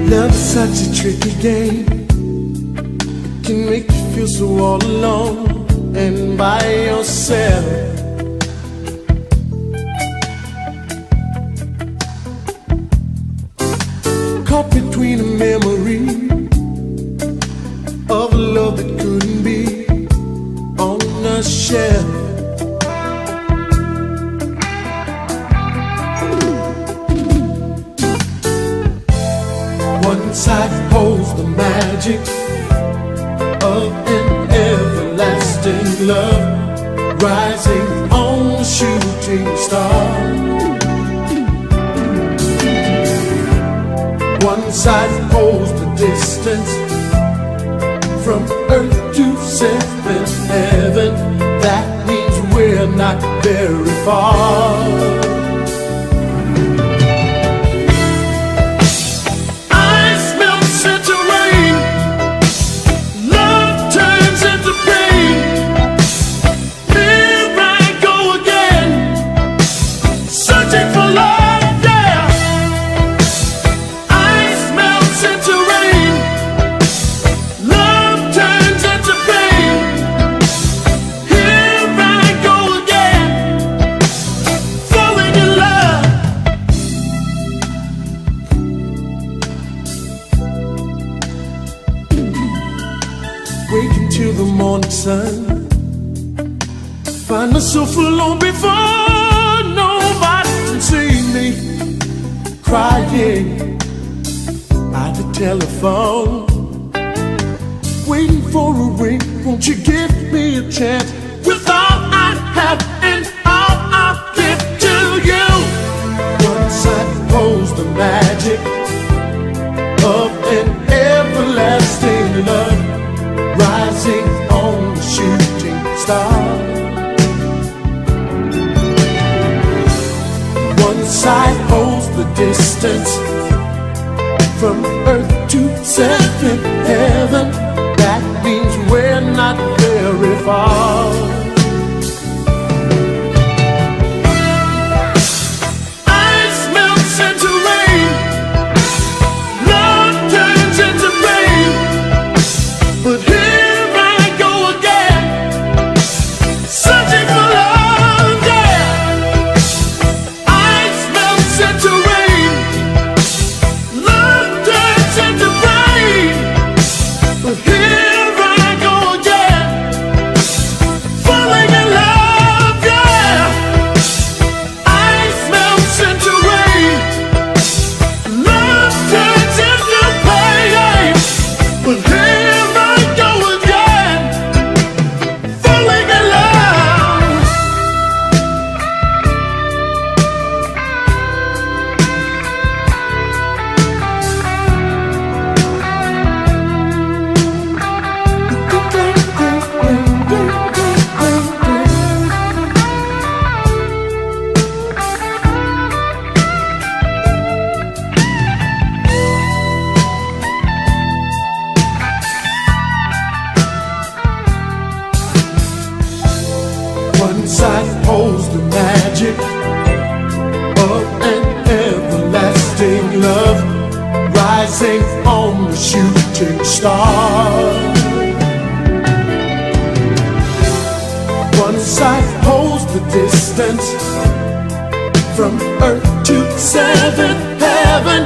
Love is such a tricky game. Can make you feel so all alone and by yourself. Caught between a memory of a love that couldn't be on a shelf. One side holds the magic of an everlasting love, rising on a shooting star. One side holds the distance from earth to seventh heaven. That means we're not very far. Waking till the morning sun, find myself alone before nobody can see me, crying by the telephone, waiting for a ring. Won't you give me a chance with all I have and all I'll give to you? One side holds the magic of an everlasting love, rising on the shooting star. One side holds the distance from earth to seventh heaven. That means we're not very far. Ice melts into rain, love turns into pain, but here I go again, searching for love, yeah. Ice melts into rain, love turns into pain, but here I go again, falling in love, yeah. Ice melts into rain, love turns into pain, but here I go again, falling in love. One side holds the magic of an everlasting love, rising on the shooting star. One side holds the distance from earth to seventh heaven.